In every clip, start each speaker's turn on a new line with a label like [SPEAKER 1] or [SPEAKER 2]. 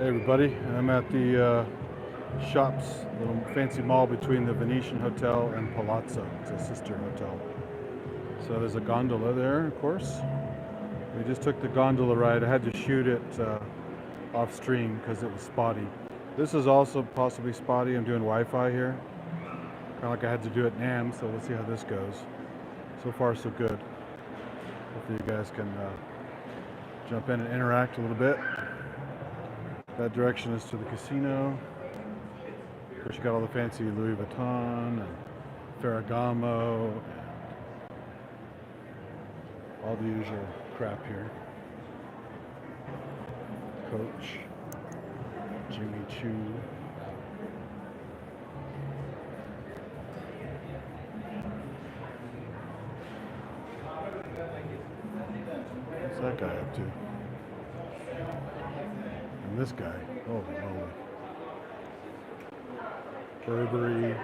[SPEAKER 1] Hey everybody, I'm at the shops, little fancy mall between the Venetian Hotel and Palazzo. It's a sister hotel. So there's a gondola there, of course. We just took the gondola ride. I had to shoot it off stream because it was spotty. This is also possibly spotty. I'm doing Wi-Fi here. Kind of like I had to do it in NAM, so let's see how this goes. So far so good. Hopefully you guys can jump in and interact a little bit. That direction is to the casino. Of course, you got all the fancy Louis Vuitton and Ferragamo and all the usual crap here. Coach, Jimmy Choo. What's that guy up to? And this guy, holy moly. Burberry.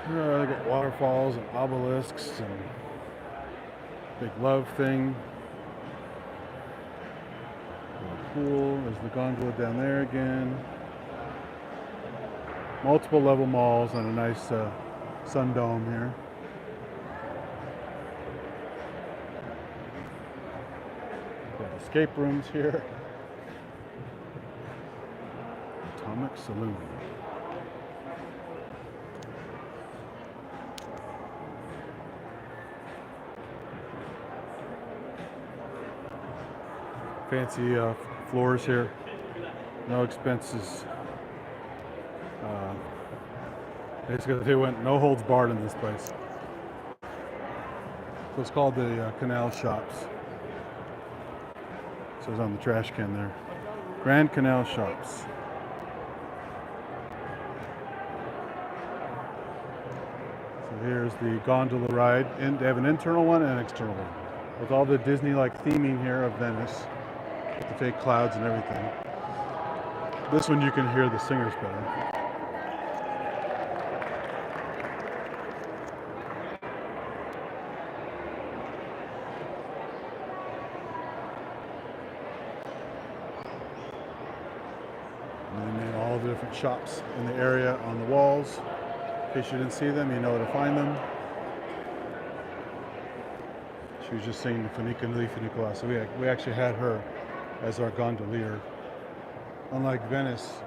[SPEAKER 1] They got waterfalls and obelisks and big love thing. Pool. There's the gondola down there again. Multiple level malls and a nice sun dome here. Got escape rooms here. Atomic Saloon. Fancy floors here. No expenses. Basically, they went no holds barred in this place. So it's called the Canal Shops. So it's on the trash can there. Grand Canal Shops. So here's the gondola ride. And they have an internal one and an external one. With all the Disney-like theming here of Venice. With the fake clouds and everything. This one you can hear the singers better. And they made all the different shops in the area on the walls. In case you didn't see them, you know where to find them. She was just singing Funiculare Funicula, so we actually had her as our gondolier. Unlike Venice,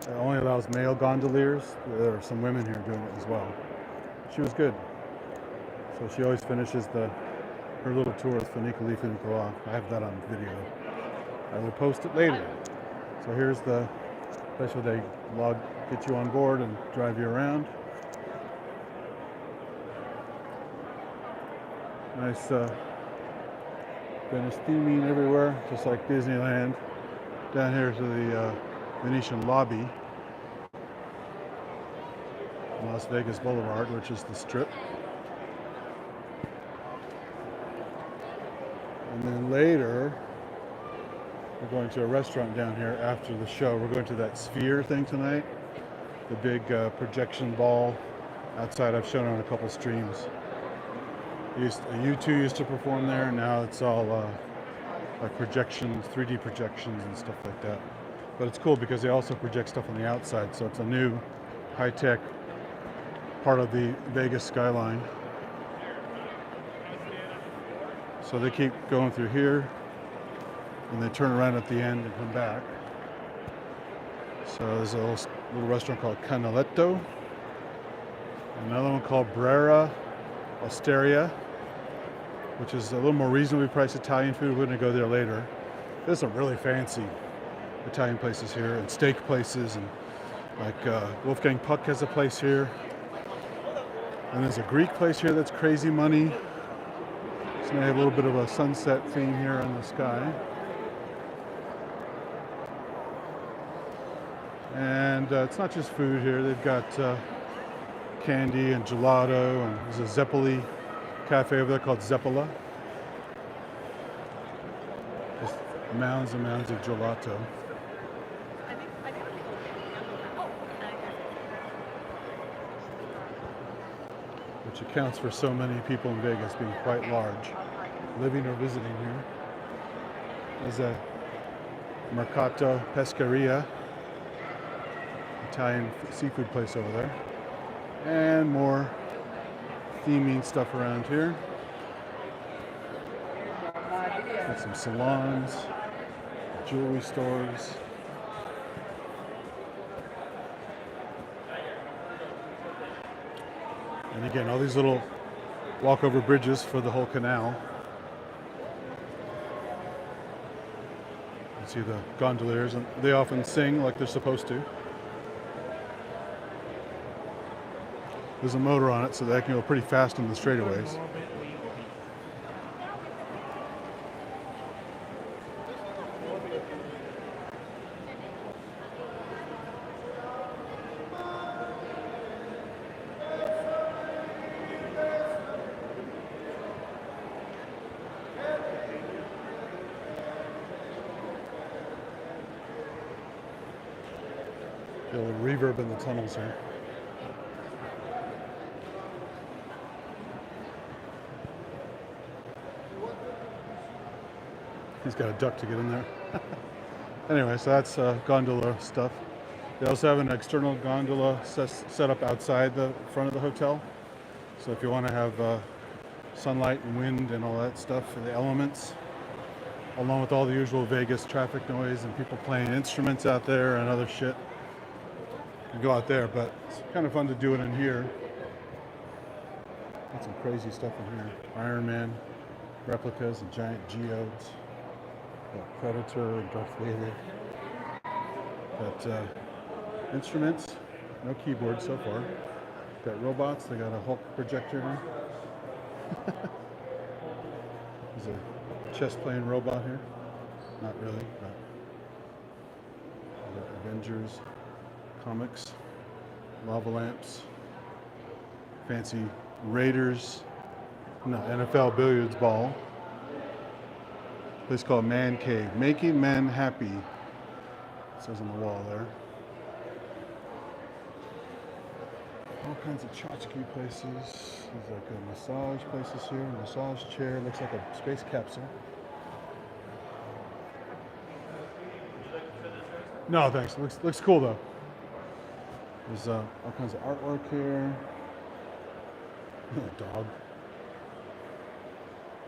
[SPEAKER 1] it only allows male gondoliers. There are some women here doing it as well. She was good. So she always finishes her little tour with Funiculare Funicula. I have that on video. I will post it later. So here's the place where they get you on board and drive you around. Nice Venice theming everywhere, just like Disneyland. Down here to the Venetian lobby. Las Vegas Boulevard, which is the Strip. And then later, we're going to a restaurant down here after the show. We're going to that Sphere thing tonight. The big projection ball outside. I've shown on a couple streams. U2 used to perform there. Now it's all like projections, 3D projections and stuff like that. But it's cool because they also project stuff on the outside. So it's a new high-tech part of the Vegas skyline. So they keep going through here and they turn around at the end and come back. So there's a little restaurant called Canaletto. Another one called Brera Osteria, which is a little more reasonably priced Italian food. We're going to go there later. There's some really fancy Italian places here and steak places, and like Wolfgang Puck has a place here. And there's a Greek place here that's crazy money. So they have a little bit of a sunset theme here in the sky. And it's not just food here. They've got candy and gelato, and there's a Zeppeli cafe over there called Zeppola. Just mounds and mounds of gelato. which accounts for so many people in Vegas being quite large, living or visiting here. There's a Mercato Pescaria, Italian seafood place over there, and more theming stuff around here. Got some salons, jewelry stores. And again, all these little walkover bridges for the whole canal. You see the gondoliers, and they often sing like they're supposed to. There's a motor on it, so they can go pretty fast in the straightaways. Feel a reverb in the tunnels here. He's got a duck to get in there. Anyway, so that's gondola stuff. They also have an external gondola set up outside the front of the hotel. So if you want to have sunlight and wind and all that stuff for the elements, along with all the usual Vegas traffic noise and people playing instruments out there and other shit, you can go out there, but it's kind of fun to do it in here. Got some crazy stuff in here. Iron Man replicas and giant geodes. Got Predator and Darth Vader. Got instruments, no keyboard so far. Got robots, they got a Hulk projector here. There's a chess playing robot here. Not really, but Avengers, comics, lava lamps, fancy Raiders, no, NFL billiards ball. Place called Man Cave, making men happy. It says on the wall there. All kinds of tchotchke places. There's like a massage places here, a massage chair. Looks like a space capsule. No, thanks. Looks cool though. There's all kinds of artwork here. Dog.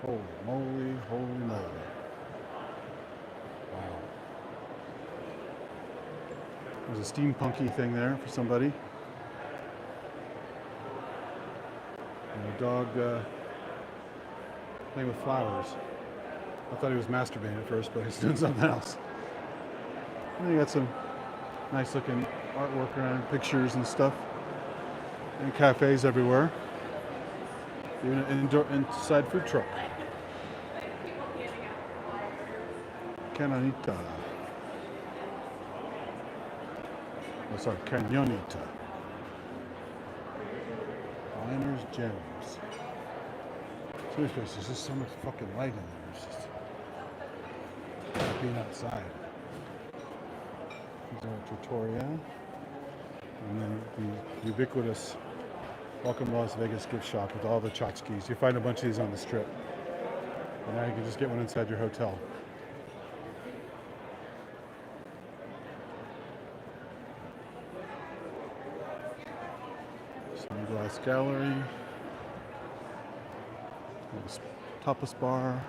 [SPEAKER 1] Holy moly, holy moly. Wow. There's a steampunky thing there for somebody. And a dog playing with flowers. I thought he was masturbating at first, but he's doing something else. And you got some nice looking artwork around, pictures and stuff. And cafes everywhere. Even an inside food truck. Canonita. Oh, sorry, Canonita. Miners Gems. Seriously, there's just so much fucking light in there. It's just like being outside. There's our Trattoria. And then the ubiquitous Welcome to Las Vegas gift shop with all the tchotchkes. You find a bunch of these on the strip. And now you can just get one inside your hotel. Sunglass Gallery. Tapas bar.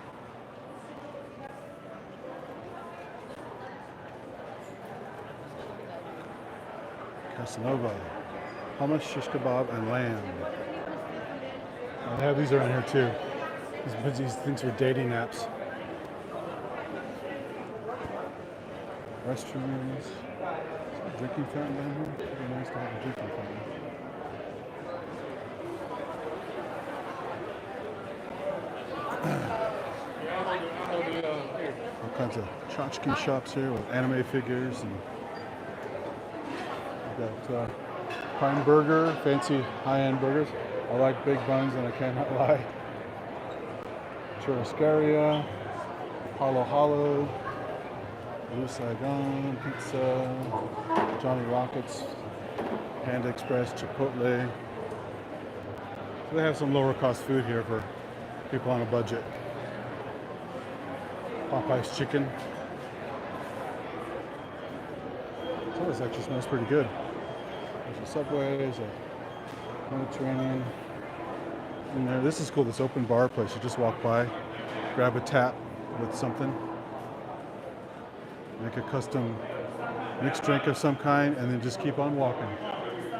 [SPEAKER 1] Casanova. Hummus, shish kebab, and lamb. They have these around here too. These things for dating apps. Restrooms. Drinking fountain down here. It'd be nice to have a drinking fountain. All kinds of tchotchke shops here with anime figures, and we've got Prime Burger, fancy high-end burgers. I like big buns and I cannot lie. Churrascaria, Halo Halo, Blue Saigon, Pizza, Johnny Rockets, Panda Express, Chipotle. They have some lower cost food here for people on a budget. Popeye's chicken. So this actually smells pretty good. There's a Subway, there's a Mediterranean in there. This is cool, this open bar place. You just walk by, grab a tap with something, make a custom mixed drink of some kind, and then just keep on walking.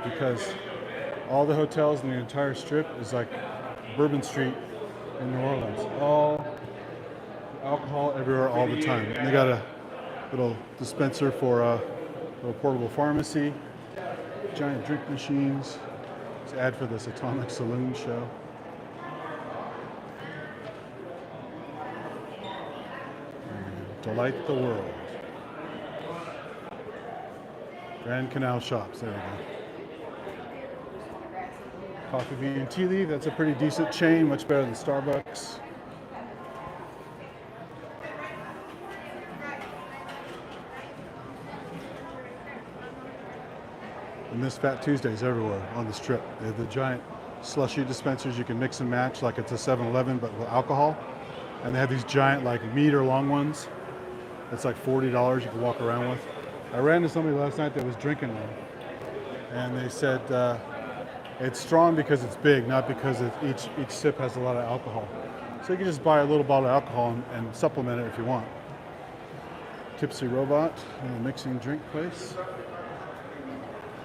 [SPEAKER 1] Because all the hotels in the entire strip is like Bourbon Street in New Orleans. All alcohol everywhere all the time. And they got a little dispenser for a little portable pharmacy, giant drink machines. It's an ad for this Atomic Saloon show. And delight the world. Grand Canal Shops, there we go. Coffee Bean and Tea Leaf, that's a pretty decent chain, much better than Starbucks. And this Fat Tuesdays everywhere on the strip. They have the giant slushy dispensers you can mix and match like it's a 7-Eleven but with alcohol. And they have these giant like meter long ones. It's like $40 you can walk around with. I ran into somebody last night that was drinking one. And they said it's strong because it's big, not because each sip has a lot of alcohol. So you can just buy a little bottle of alcohol and supplement it if you want. Tipsy Robot, a mixing drink place.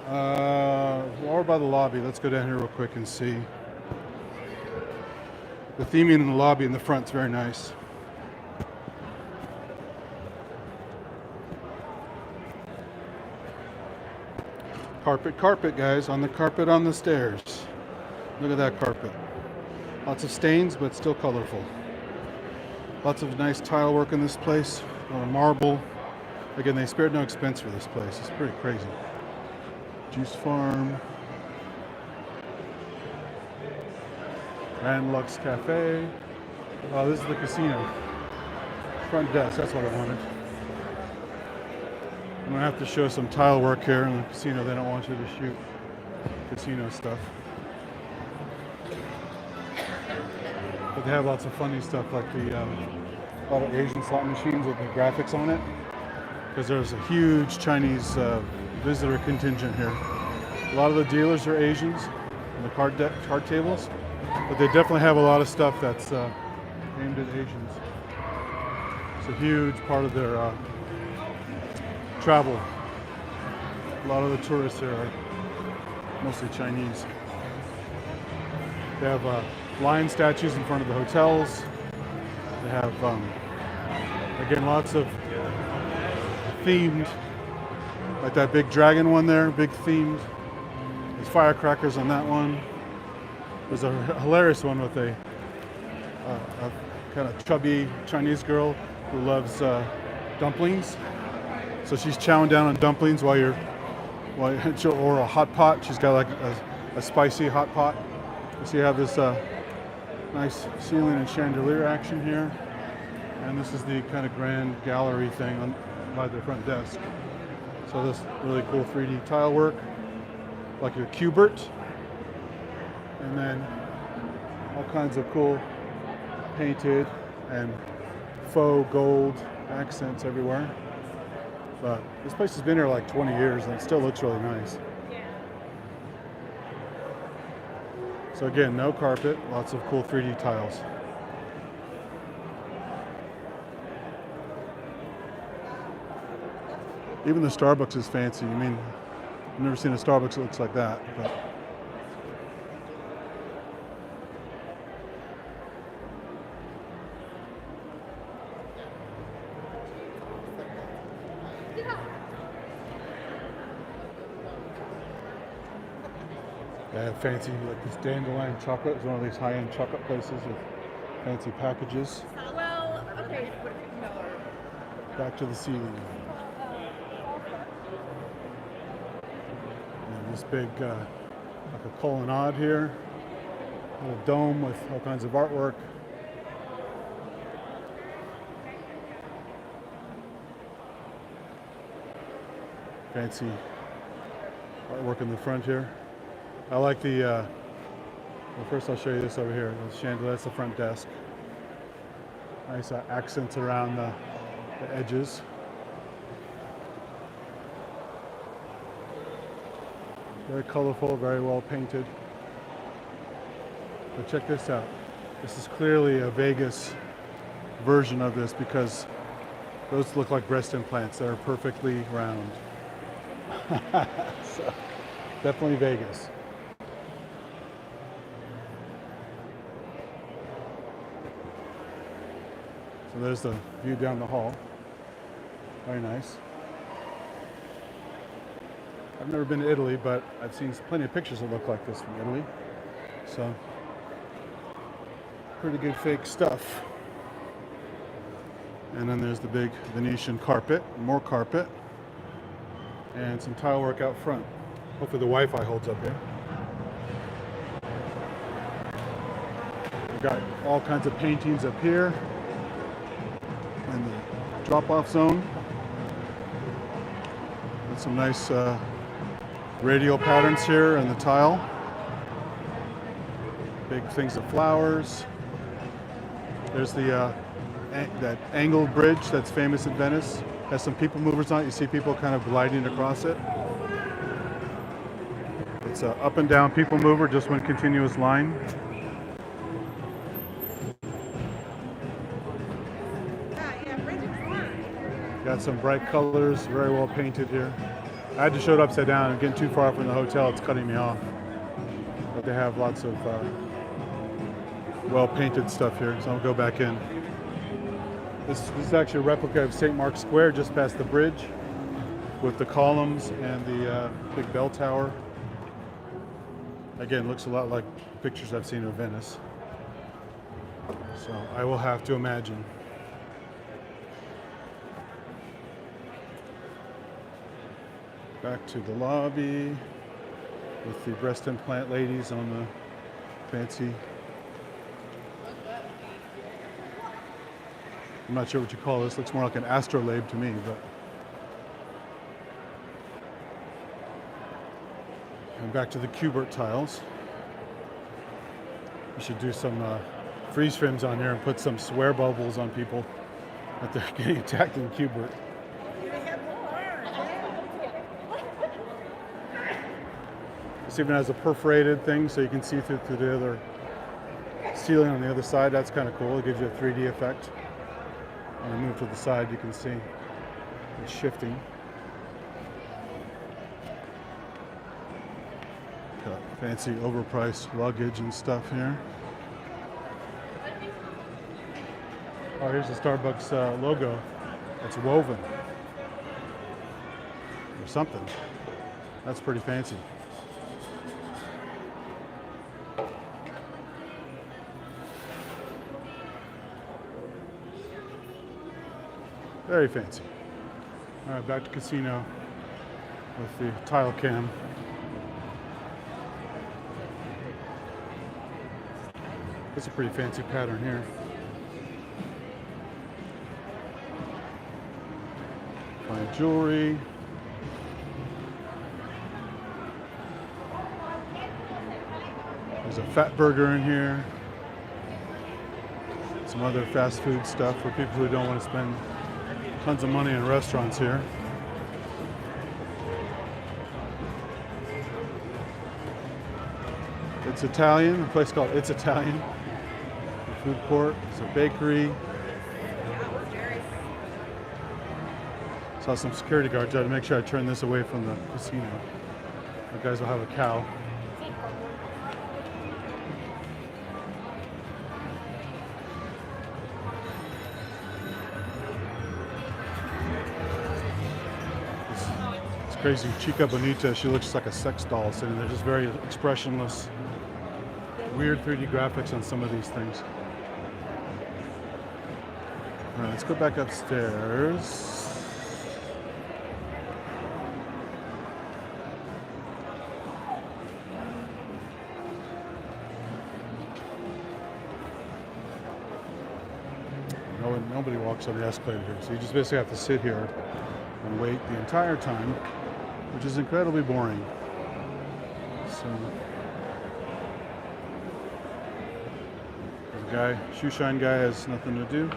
[SPEAKER 1] We're by the lobby. Let's go down here real quick and see. The theming in the lobby in the front is very nice. Carpet, guys. On the carpet on the stairs. Look at that carpet. Lots of stains, but still colorful. Lots of nice tile work in this place. Marble. Again, they spared no expense for this place. It's pretty crazy. Juice Farm. Grand Lux Cafe. Oh, this is the casino. Front desk, that's what I wanted. I'm gonna have to show some tile work here in the casino. They don't want you to shoot casino stuff. But they have lots of funny stuff like the a lot of Asian slot machines with the graphics on it. Because there's a huge Chinese visitor contingent here. A lot of the dealers are Asians on the card tables, but they definitely have a lot of stuff that's aimed at Asians. It's a huge part of their travel. A lot of the tourists here are mostly Chinese. They have lion statues in front of the hotels. They have, again, lots of themed, like that big dragon one there, big themed. There's firecrackers on that one. There's a hilarious one with a kind of chubby Chinese girl who loves dumplings. So she's chowing down on dumplings or a hot pot. She's got like a spicy hot pot. So you have this nice ceiling and chandelier action here. And this is the kind of grand gallery thing by the front desk. So this really cool 3D tile work, like your Cubert. And then all kinds of cool painted and faux gold accents everywhere. But this place has been here like 20 years and it still looks really nice. So again, no carpet, lots of cool 3D tiles. Even the Starbucks is fancy. I mean, I've never seen a Starbucks that looks like that. But they have fancy, like this dandelion chocolate. It's one of these high-end chocolate places with fancy packages.
[SPEAKER 2] Well, okay.
[SPEAKER 1] Back to the ceiling. And this big, like a colonnade here. A little dome with all kinds of artwork. Fancy artwork in the front here. I like the Well, first I'll show you this over here. The chandelier, that's the front desk. Nice accents around the edges. Very colorful, very well painted. But check this out. This is clearly a Vegas version of this because those look like breast implants that are perfectly round. So, definitely Vegas. So there's the view down the hall. Very nice. I've never been to Italy, but I've seen plenty of pictures that look like this from Italy. So, pretty good fake stuff. And then there's the big Venetian carpet, more carpet, and some tile work out front. Hopefully the Wi-Fi holds up here. We've got all kinds of paintings up here in the drop-off zone. And some nice radial patterns here in the tile. Big things of flowers. There's the that angled bridge that's famous in Venice. Has some people movers on it. You see people kind of gliding across it. It's an up and down people mover, just one continuous line. Got some bright colors, very well painted here. I had to show it upside down. I'm getting too far from the hotel, it's cutting me off. But they have lots of well painted stuff here, so I'll go back in. This is actually a replica of St. Mark's Square, just past the bridge, with the columns and the big bell tower. Again, looks a lot like pictures I've seen of Venice. So I will have to imagine. Back to the lobby with the breast implant ladies on the fancy. I'm not sure what you call this. Looks more like an astrolabe to me, but. And back to the Kubert tiles. We should do some freeze frames on here and put some swear bubbles on people that they're getting attacked in Kubert. This even has a perforated thing so you can see through the other ceiling on the other side. That's kind of cool. It gives you a 3D effect. When I move to the side, you can see it's shifting. Got fancy overpriced luggage and stuff here. Oh, here's the Starbucks logo. It's woven or something. That's pretty fancy. Very fancy. All right, back to casino with the tile cam. It's a pretty fancy pattern here. Fine jewelry. There's a fat burger in here. Some other fast food stuff for people who don't want to spend tons of money in restaurants here. It's Italian, a place called It's Italian. A food court, it's a bakery. Saw some security guards. I had to make sure I turn this away from the casino. You guys will have a cow. Crazy Chica Bonita, she looks like a sex doll sitting there, just very expressionless. Weird 3D graphics on some of these things. All right, let's go back upstairs. Nobody walks on the escalator here, so you just basically have to sit here and wait the entire time, which is incredibly boring. So guy, shoe shine guy, has nothing to do.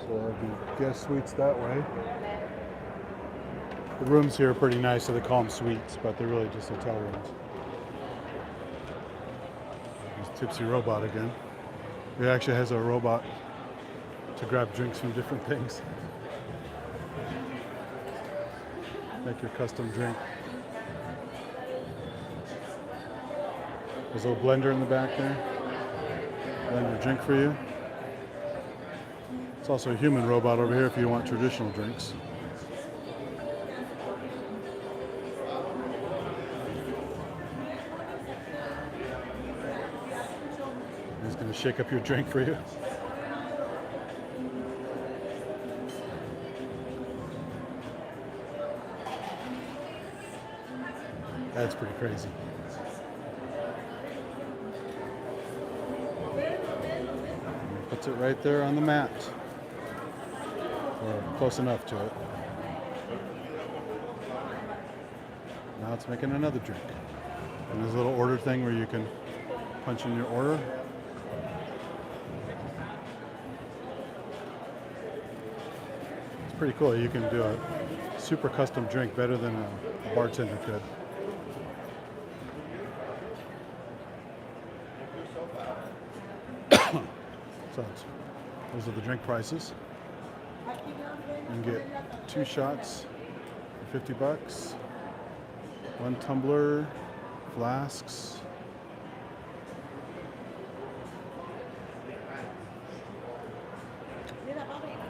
[SPEAKER 1] So there'll be guest suites that way. The rooms here are pretty nice, so they call them suites, but they're really just hotel rooms. There's Tipsy Robot again. He actually has a robot to grab drinks from different things. Make your custom drink. There's a little blender in the back there. Blend your drink for you. It's also a human robot over here if you want traditional drinks. He's going to shake up your drink for you. That's pretty crazy. And puts it right there on the mat. Or close enough to it. Now it's making another drink. And there's a little order thing where you can punch in your order. It's pretty cool. You can do a super custom drink better than a bartender could. So those are the drink prices. You can get 2 shots for $50, 1 tumbler, flasks.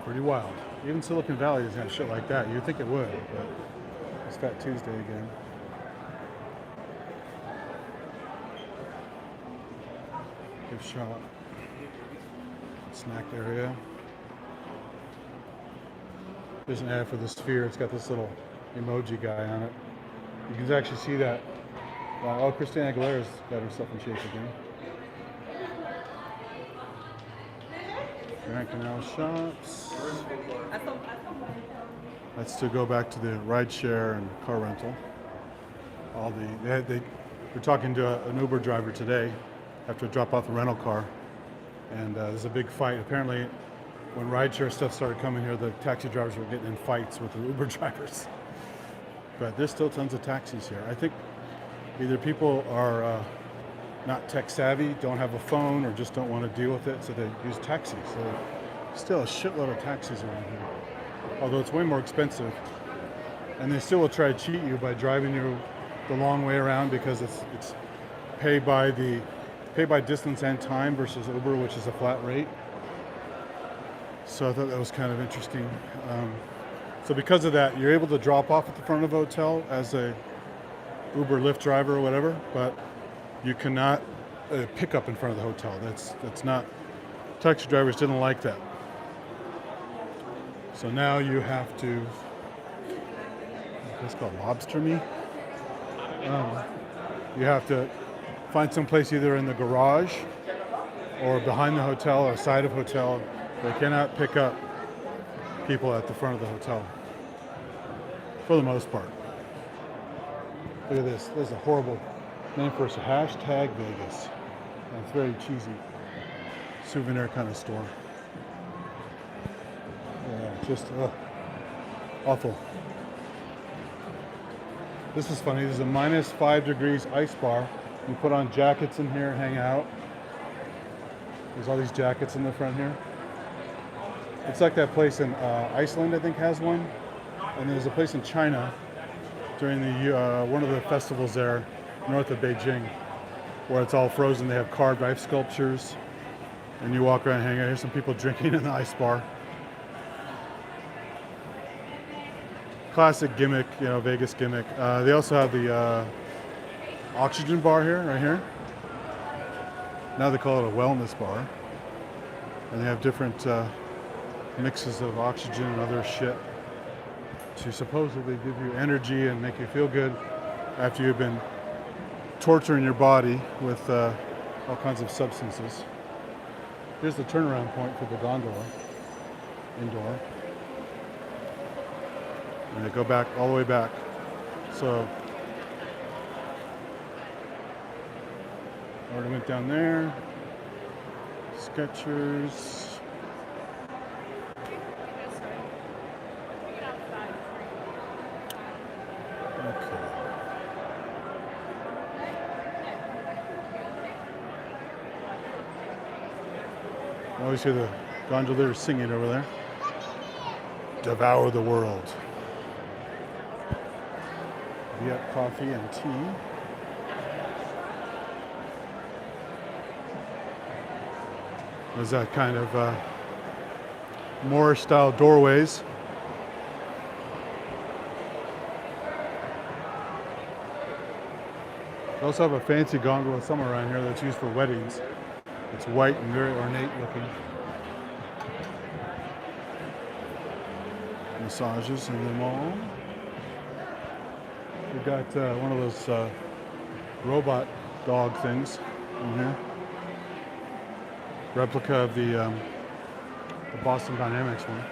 [SPEAKER 1] Pretty wild. Even Silicon Valley has got shit like that. You'd think it would, but it's Fat Tuesday again. Gift shop. Snack area. There's an ad for the Sphere. It's got this little emoji guy on it. You can actually see that. Oh, Christina Aguilera's got herself in shape again. Grand Canal Shops. That's to go back to the rideshare and car rental. We're talking to an Uber driver today after drop off a rental car, and there's a big fight. Apparently, when rideshare stuff started coming here, the taxi drivers were getting in fights with the Uber drivers. But there's still tons of taxis here. I think either people are not tech savvy, don't have a phone, or just don't want to deal with it, so they use taxis. So there's still a shitload of taxis around here. Although it's way more expensive. And they still will try to cheat you by driving you the long way around, because it's pay by distance and time versus Uber, which is a flat rate. So I thought that was kind of interesting. So because of that, you're able to drop off at the front of the hotel as a Uber, Lyft driver or whatever, but you cannot pick up in front of the hotel. That's not, taxi drivers didn't like that. So now you have to, it's called lobster me. You have to find some place either in the garage or behind the hotel or side of hotel. They cannot pick up people at the front of the hotel, for the most part. Look at this. This is a horrible name for us. Hashtag Vegas. And it's very cheesy. Souvenir kind of store. Yeah, just awful. This is funny. There's a -5 degrees ice bar. You put on jackets in here, hang out. There's all these jackets in the front here. It's like that place in Iceland, I think, has one. And there's a place in China during the one of the festivals there, north of Beijing, where it's all frozen. They have carved ice sculptures, and you walk around and hang out. Here's some people drinking in the ice bar. Classic gimmick, Vegas gimmick. They also have the oxygen bar here, right here. Now they call it a wellness bar. And they have different mixes of oxygen and other shit to supposedly give you energy and make you feel good after you've been torturing your body with all kinds of substances. Here's the turnaround point for the gondola. indoor. And they go back all the way back. So already went down there. Skechers. Okay. I always hear the gondoliers singing over there. Devour the world. Viet coffee and tea. There's that kind of Moorish style doorways. They also have a fancy gondola somewhere around here that's used for weddings. It's white and very ornate looking. Massages in the mall. We've got one of those robot dog things in here. Replica of the Boston Dynamics one.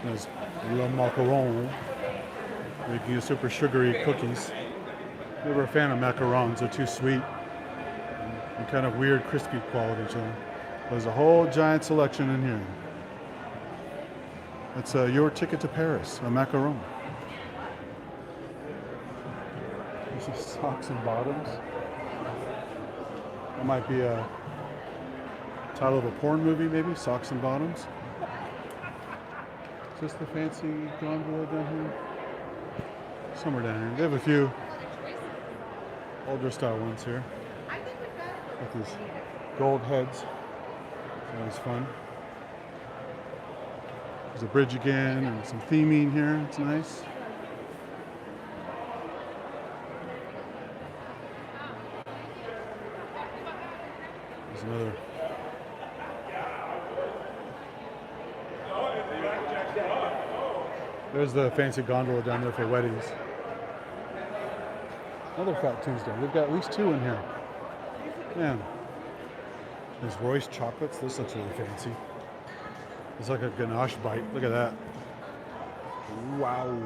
[SPEAKER 1] There's Le Macaron, making you super sugary cookies. Never a fan of macarons, they're too sweet and kind of weird crispy quality to them. There's a whole giant selection in here. It's your ticket to Paris, a macaron. This is socks and bottoms. That might be a title of a porn movie, maybe, Socks and Bottoms. Is this the fancy gondola down here? Somewhere down here. They have a few older style ones here. With these gold heads. Always fun. There's a bridge again and some theming here. It's nice. There's another. There's the fancy gondola down there for weddings. Another Fat Tuesday. They've got at least two in here. Man. There's Royce chocolates. This looks really fancy. It's like a ganache bite. Look at that. Wow.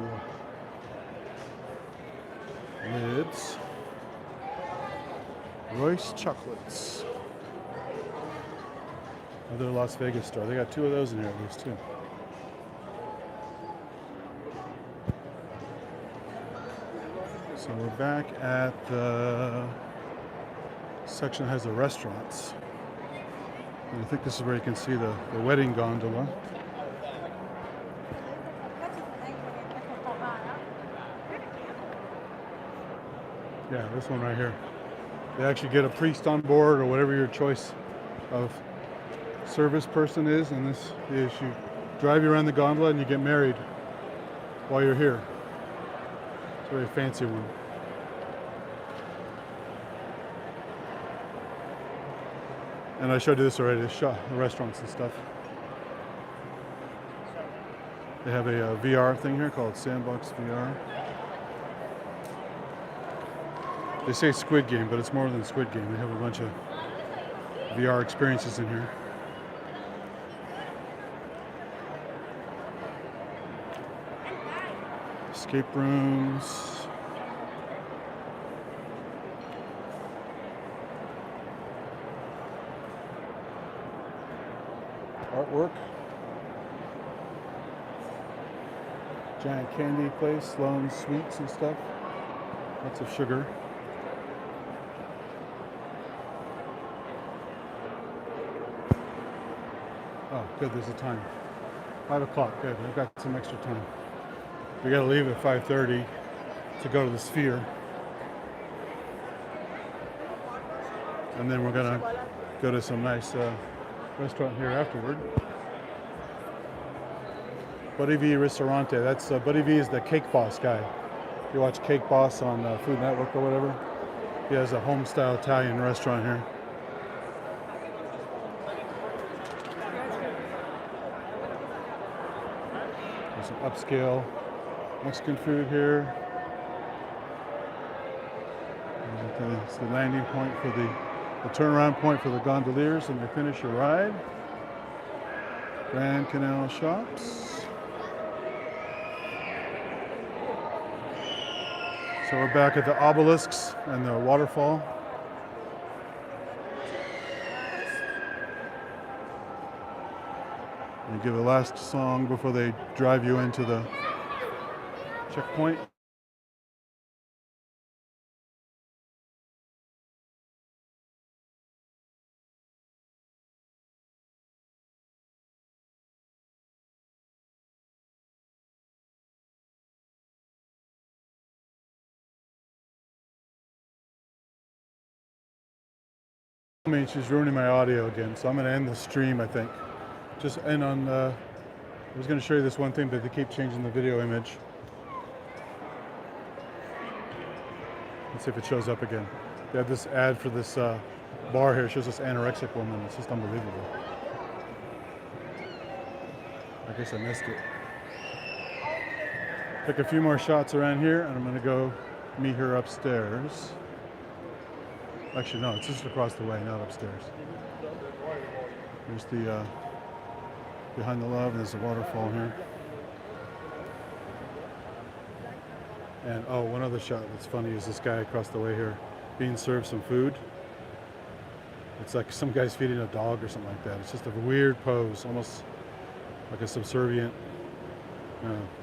[SPEAKER 1] Lids. Royce chocolates. Another Las Vegas store. They got two of those in here at least too. So we're back at the section that has the restaurants. And I think this is where you can see the wedding gondola. Yeah, this one right here. They actually get a priest on board or whatever your choice of service person is, and this is you drive you around the gondola and you get married while you're here. It's a very fancy one. And I showed you this already, the restaurants and stuff. They have a VR thing here called Sandbox VR. They say Squid Game, but it's more than Squid Game. They have a bunch of VR experiences in here. Escape rooms. Artwork. Giant candy place, Sloan Sweets and stuff. Lots of sugar. Oh, good, there's a time. 5 o'clock, good. I've got some extra time. We gotta leave at 5:30 to go to the Sphere. And then we're gonna go to some nice restaurant here afterward. Buddy V Ristorante. That's Buddy V is the Cake Boss guy. You watch Cake Boss on Food Network or whatever. He has a home-style Italian restaurant here. There's some upscale Mexican food here. It's the landing point for the turnaround point for the gondoliers, and they finish your ride. Grand Canal Shops. So we're back at the obelisks and the waterfall. And give a last song before they drive you into the checkpoint. She's ruining my audio again, so I'm going to end the stream, I think. Just end on, I was going to show you this one thing, but they keep changing the video image. Let's see if it shows up again. They have this ad for this bar here. It shows this anorexic woman. It's just unbelievable. I guess I missed it. Took a few more shots around here, and I'm going to go meet her upstairs. Actually, no, it's just across the way, not upstairs. There's the Behind the Love, and there's a waterfall here. And oh, one other shot that's funny is this guy across the way here being served some food. It's like some guy's feeding a dog or something like that. It's just a weird pose, almost like a subservient.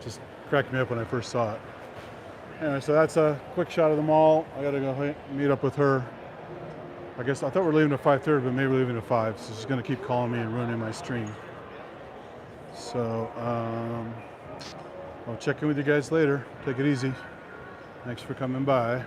[SPEAKER 1] Just cracked me up when I first saw it. Anyway, so that's a quick shot of the mall. I gotta go meet up with her. I guess I thought we're leaving at 5:30, but maybe we're leaving at 5. So she's gonna keep calling me and ruining my stream. So I'll check in with you guys later. Take it easy. Thanks for coming by.